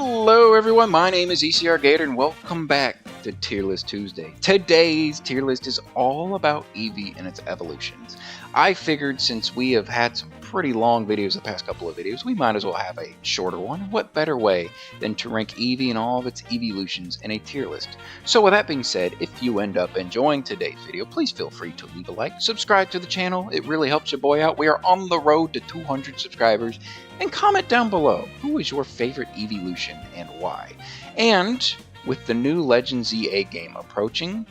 Hello everyone, my name is ZCRGator and welcome back to Tier List Tuesday. Today's tier list is all about Eevee and its evolutions. I figured since we have had some pretty long videos the past couple of videos, we might as well have a shorter one. What better way than to rank Eevee and all of its Eeveelutions in a tier list? So with that being said, if you end up enjoying today's video, please feel free to leave a like, subscribe to the channel, it really helps your boy out. We are on the road to 200 subscribers, and comment down below, who is your favorite Eeveelution and why? And with the new Legend ZA game approaching,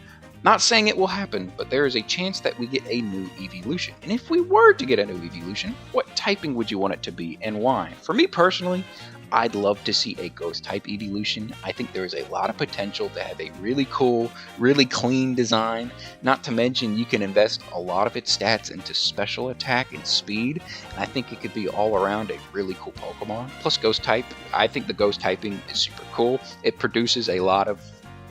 not saying it will happen, but there is a chance that we get a new Eeveelution. And if we were to get a new Eeveelution, what typing would you want it to be and why? For me personally, I'd love to see a ghost type Eeveelution. I think there is a lot of potential to have a really cool, really clean design. Not to mention you can invest a lot of its stats into special attack and speed. And I think it could be all around a really cool Pokemon. Plus ghost type, I think the ghost typing is super cool. It produces a lot of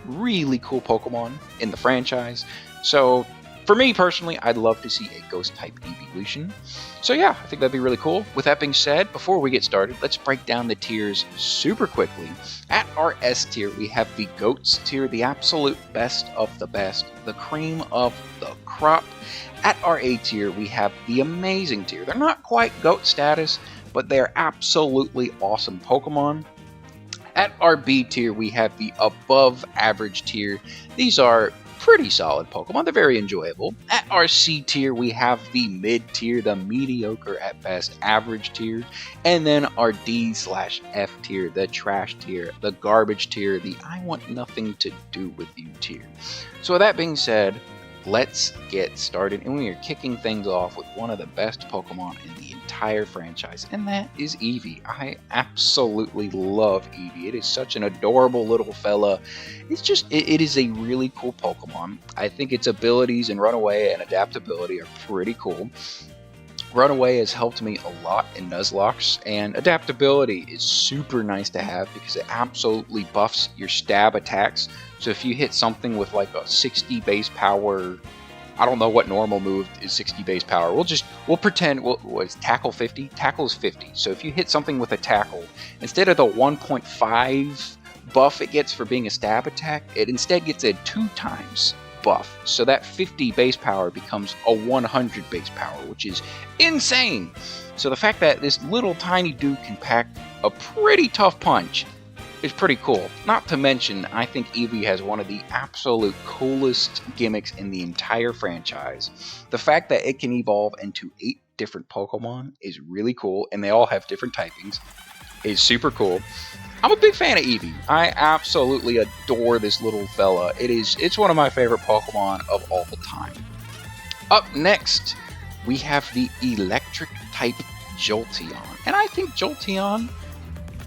really cool Pokemon in the franchise. So for me personally, I'd love to see a ghost type Eeveelution. So yeah, I think that'd be really cool. With that being said, before we get started, let's break down the tiers super quickly. At our S tier, we have the GOATS tier, the absolute best of the best, the cream of the crop. At our A tier, we have the amazing tier. They're not quite GOAT status, but they're absolutely awesome Pokemon. At our B tier, we have the above average tier. These are pretty solid Pokemon. They're very enjoyable. At our C tier, we have the mid tier, the mediocre at best average tier. And then our D/F tier, the trash tier, the garbage tier, the I want nothing to do with you tier. So with that being said, let's get started, and we are kicking things off with one of the best Pokemon in the entire franchise, and that is Eevee. I absolutely love Eevee. It is such an adorable little fella. It's just, it is a really cool Pokemon. I think its abilities and Runaway and adaptability are pretty cool. Runaway has helped me a lot in Nuzlocke, and adaptability is super nice to have because it absolutely buffs your stab attacks. So if you hit something with like a 60 base power, I don't know what normal move is 60 base power. We'll pretend, what's tackle 50? Tackle is 50. So if you hit something with a tackle, instead of the 1.5 buff it gets for being a stab attack, it instead gets a 2 times buff. So that 50 base power becomes a 100 base power, which is insane. So the fact that this little tiny dude can pack a pretty tough punch is pretty cool. Not to mention, I think Eevee has one of the absolute coolest gimmicks in the entire franchise. The fact that it can evolve into 8 different Pokemon is really cool, and they all have different typings. Is super cool. I'm a big fan of Eevee. I absolutely adore this little fella. It's one of my favorite Pokemon of all the time. Up next, we have the electric type Jolteon, and I think Jolteon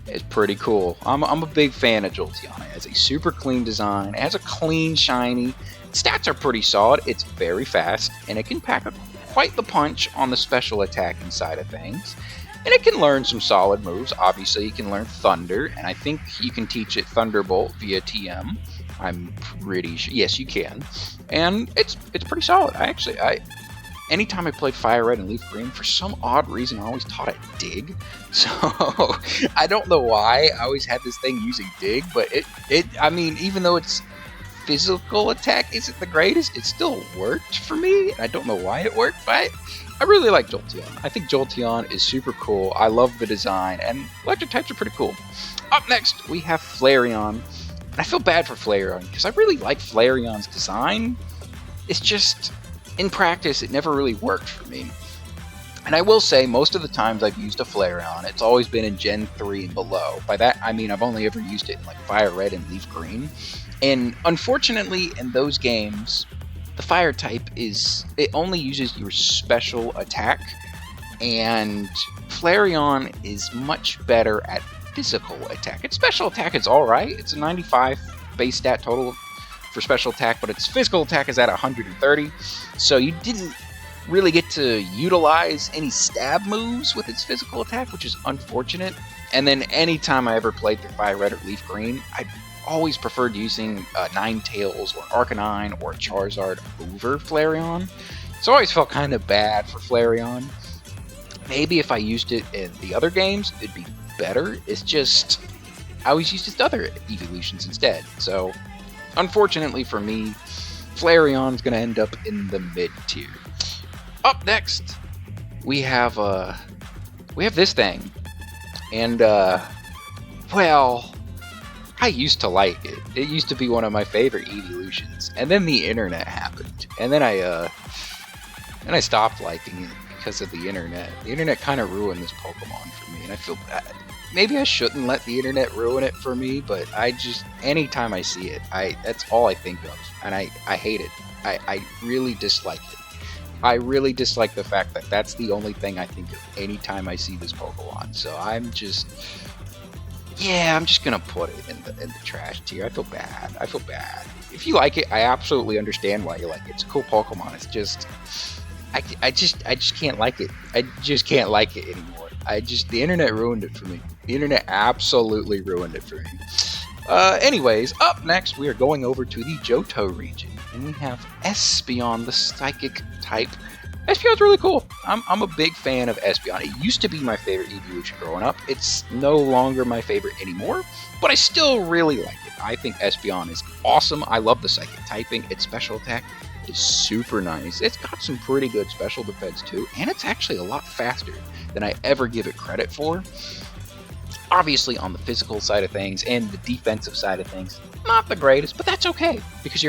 is pretty cool. I'm a big fan of Jolteon. It has a super clean design. It has a clean, shiny. Stats are pretty solid. It's very fast, and it can pack quite the punch on the special attacking side of things. And it can learn some solid moves. Obviously, you can learn Thunder, and I think you can teach it Thunderbolt via TM. I'm pretty sure. Yes, you can. And it's pretty solid. Anytime I played Fire Red and Leaf Green, for some odd reason, I always taught it Dig. So, I don't know why I always had this thing using Dig, but I mean, even though its physical attack isn't the greatest, it still worked for me. I don't know why it worked, but I really like Jolteon. I think Jolteon is super cool. I love the design, and electric types are pretty cool. Up next, we have Flareon. And I feel bad for Flareon, because I really like Flareon's design. It's just, in practice, it never really worked for me. And I will say, most of the times I've used a Flareon, it's always been in Gen 3 and below. By that, I mean I've only ever used it in like Fire Red and Leaf Green. And unfortunately, in those games, the fire type it only uses your special attack, and Flareon is much better at physical attack. Its special attack is alright, it's a 95 base stat total for special attack, but its physical attack is at 130, so you didn't really get to utilize any stab moves with its physical attack, which is unfortunate. And then anytime I ever played through Fire Red or Leaf Green, I always preferred using Ninetales or Arcanine or Charizard over Flareon. So I always felt kind of bad for Flareon. Maybe if I used it in the other games, it'd be better. It's just, I always used its other evolutions instead. So, unfortunately for me, Flareon's going to end up in the mid tier. Up next, we have this thing, and well, I used to like it. It used to be one of my favorite evolutions, and then the internet happened, and then I stopped liking it because of the internet. The internet kind of ruined this Pokemon for me, and I feel bad. Maybe I shouldn't let the internet ruin it for me, but anytime I see it, that's all I think of, and I hate it. I really dislike it. I really dislike the fact that that's the only thing I think of anytime I see this Pokemon. So I'm just gonna put it in the trash tier. I feel bad. If you like it, I absolutely understand why you like it. It's a cool Pokemon. It's just I just can't like it. I just can't like it anymore. The internet ruined it for me. The internet absolutely ruined it for me. Anyways, up next we are going over to the Johto region, and we have Espeon, the psychic type. Espeon's really cool. I'm a big fan of Espeon. It used to be my favorite evolution growing up. It's no longer my favorite anymore, but I still really like it. I think Espeon is awesome. I love the psychic typing. Its special attack is super nice. It's got some pretty good special defense too, and it's actually a lot faster than I ever give it credit for. Obviously, on the physical side of things and the defensive side of things, not the greatest, but that's okay, because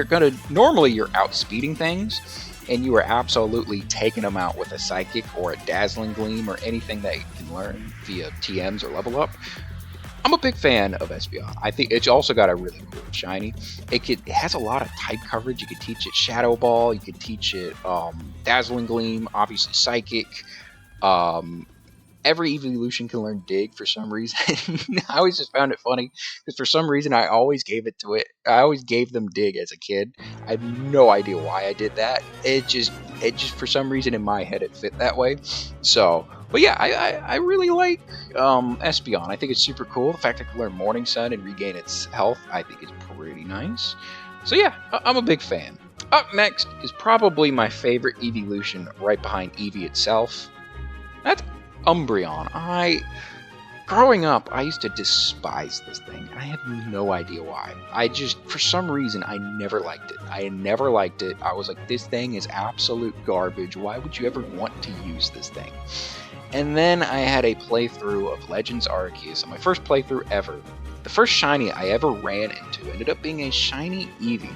normally you're outspeeding things, and you are absolutely taking them out with a Psychic or a Dazzling Gleam or anything that you can learn via TMs or level up. I'm a big fan of Espeon. I think it's also got a really cool shiny. It has a lot of type coverage. You could teach it Shadow Ball, you could teach it Dazzling Gleam, obviously Psychic. Every evolution can learn Dig for some reason. I always just found it funny because for some reason I always gave them Dig as a kid. I have no idea why I did that. It just for some reason in my head it fit that way. So, but yeah, I really like Espeon. I think it's super cool. The fact I can learn Morning Sun and regain its health, I think is pretty nice. So yeah, I'm a big fan. Up next is probably my favorite evolution, right behind Eevee itself. That's Umbreon. Growing up, I used to despise this thing, and I have no idea why. For some reason, I never liked it. I was like, this thing is absolute garbage. Why would you ever want to use this thing? And then I had a playthrough of Legends Arceus, my first playthrough ever. The first shiny I ever ran into ended up being a shiny Eevee.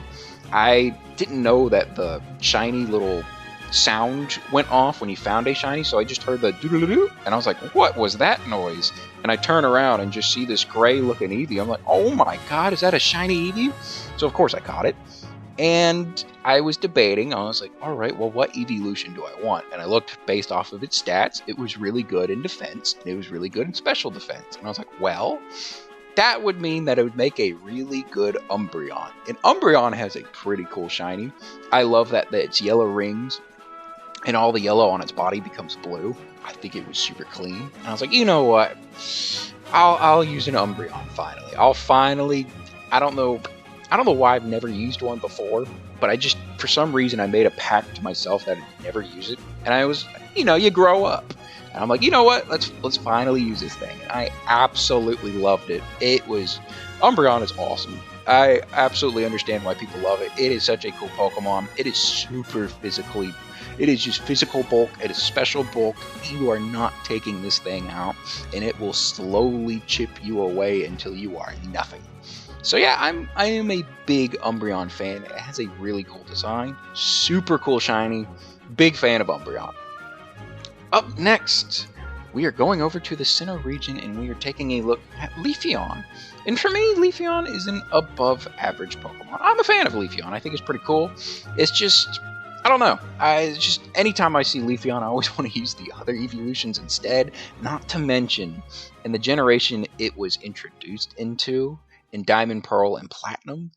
I didn't know that the shiny little sound went off when you found a shiny, so I just heard the doo-doo-doo, and I was like, what was that noise? And I turn around and just see this gray looking Eevee. I'm like, oh my god, is that a shiny Eevee? So of course I caught it, and I was debating. I was like, alright, well, what evolution do I want? And I looked based off of its stats. It was really good in defense, and it was really good in special defense, and I was like, well, that would mean that it would make a really good Umbreon. And Umbreon has a pretty cool shiny. I love that its yellow rings and all the yellow on its body becomes blue. I think it was super clean. And I was like, you know what? I'll use an Umbreon finally. I don't know why I've never used one before, but for some reason I made a pact to myself that I'd never use it. And I was, you grow up. And I'm like, you know what? Let's finally use this thing. And I absolutely loved it. Umbreon is awesome. I absolutely understand why people love it. It is such a cool Pokemon. It is super physically. It is just physical bulk. It is special bulk. You are not taking this thing out, and it will slowly chip you away until you are nothing. So yeah, I am a big Umbreon fan. It has a really cool design. Super cool shiny. Big fan of Umbreon. Up next, we are going over to the Sinnoh region, and we are taking a look at Leafeon. And for me, Leafeon is an above average Pokemon. I'm a fan of Leafeon. I think it's pretty cool. It's just, I don't know. Anytime I see Leafeon, I always want to use the other evolutions instead. Not to mention, in the generation it was introduced into, in Diamond, Pearl, and Platinum,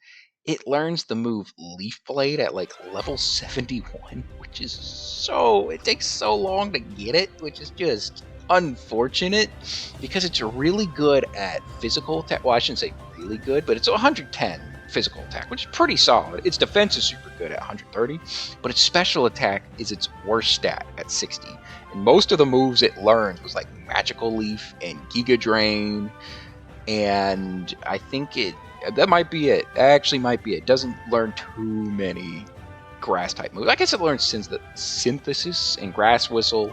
it learns the move Leaf Blade at like level 71, which is it takes so long to get it, which is just unfortunate, because it's really good at physical attack. Well, I shouldn't say really good, but it's 110 physical attack, which is pretty solid. Its defense is super good at 130, but its special attack is its worst stat at 60. And most of the moves it learned was like Magical Leaf and Giga Drain. and I think that might be it. That actually might be it. Doesn't learn too many grass type moves. I guess it learns synthesis and grass whistle,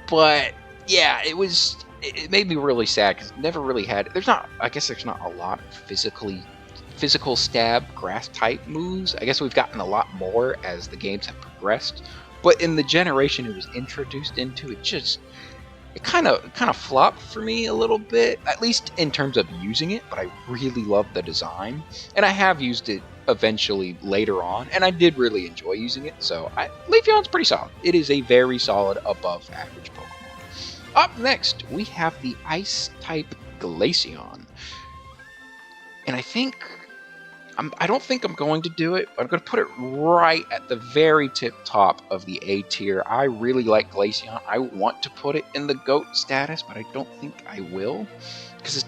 but yeah, it made me really sad because never really had. I guess there's not a lot of physical stab grass type moves. I guess we've gotten a lot more as the games have progressed, but in the generation it was introduced into, it kind of flopped for me a little bit, at least in terms of using it. But I really love the design, and I have used it eventually later on, and I did really enjoy using it. So Leafeon's pretty solid. It is a very solid above average Pokemon. Up next, we have the Ice type Glaceon, and I don't think I'm going to do it, but I'm going to put it right at the very tip top of the A tier. I really like Glaceon. I want to put it in the GOAT status, but I don't think I will, because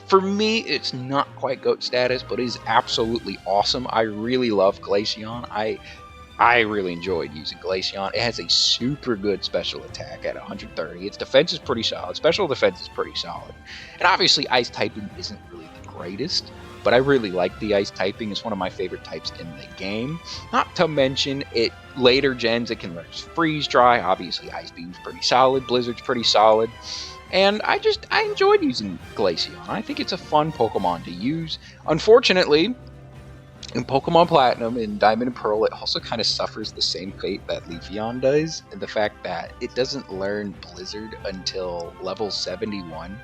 for me, it's not quite GOAT status, but it is absolutely awesome. I really love Glaceon. I really enjoyed using Glaceon. It has a super good special attack at 130. Its defense is pretty solid. Special defense is pretty solid. And obviously, Ice typing isn't really the greatest, but I really like the Ice typing. It's one of my favorite types in the game. Not to mention, later gens, it can learn Freeze Dry. Obviously, Ice Beam's pretty solid. Blizzard's pretty solid. And I enjoyed using Glaceon. I think it's a fun Pokemon to use. Unfortunately, in Pokemon Platinum and Diamond and Pearl, it also kind of suffers the same fate that Leafeon does, and the fact that it doesn't learn Blizzard until level 71,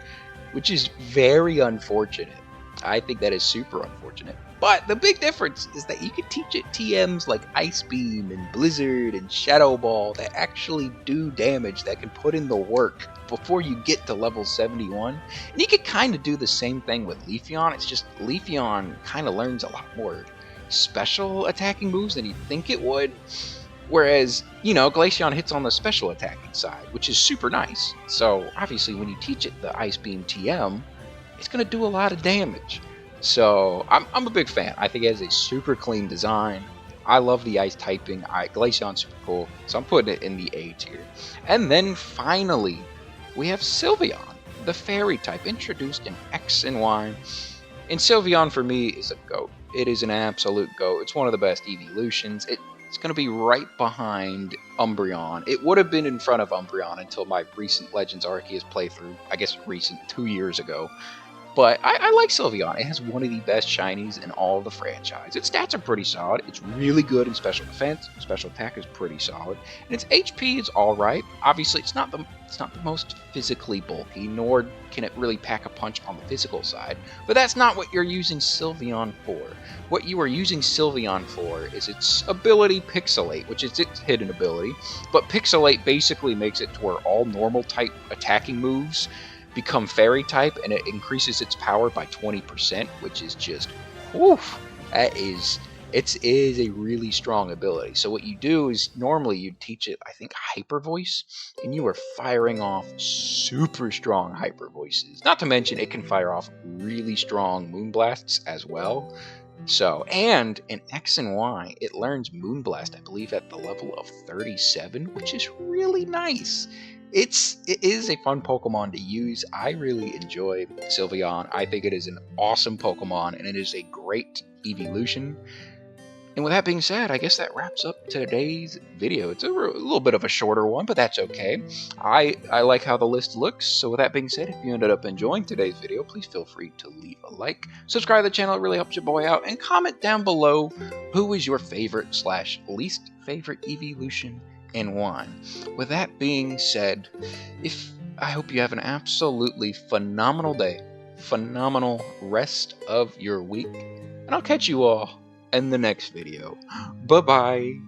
which is very unfortunate. I think that is super unfortunate. But the big difference is that you can teach it TMs like Ice Beam and Blizzard and Shadow Ball that actually do damage, that can put in the work before you get to level 71. And you could kind of do the same thing with Leafeon. It's just Leafeon kind of learns a lot more special attacking moves than you'd think it would. Whereas, Glaceon hits on the special attacking side, which is super nice. So obviously when you teach it the Ice Beam TM, it's going to do a lot of damage. So I'm a big fan. I think it has a super clean design. I love the Ice typing. Glaceon's super cool, so I'm putting it in the A tier. And then finally, we have Sylveon, the Fairy type, introduced in X and Y. And Sylveon for me is a GOAT. It is an absolute GOAT. It's one of the best Eeveelutions. It's going to be right behind Umbreon. It would have been in front of Umbreon until my recent Legends Arceus playthrough. I guess recent, 2 years ago. But I like Sylveon. It has one of the best shinies in all of the franchise. Its stats are pretty solid. It's really good in special defense. Special attack is pretty solid. And its HP is alright. Obviously, it's not the most physically bulky, nor can it really pack a punch on the physical side. But that's not what you're using Sylveon for. What you are using Sylveon for is its ability Pixelate, which is its hidden ability. But Pixelate basically makes it to where all normal type attacking moves become Fairy type, and it increases its power by 20%, which is just, woof, it is a really strong ability. So what you do is, normally you'd teach it, I think, Hyper Voice, and you are firing off super strong Hyper Voices. Not to mention, it can fire off really strong Moonblasts as well. So, and in X and Y, it learns Moonblast, I believe, at the level of 37, which is really nice. It is a fun Pokemon to use. I really enjoy Sylveon. I think it is an awesome Pokemon, and it is a great evolution. And with that being said, I guess that wraps up today's video. It's a little bit of a shorter one, but that's okay. I like how the list looks. So with that being said, if you ended up enjoying today's video, please feel free to leave a like, subscribe to the channel, it really helps your boy out, and comment down below who is your favorite / least favorite evolution and why. With that being said, I hope you have an absolutely phenomenal day, phenomenal rest of your week, and I'll catch you all in the next video. Bye-bye.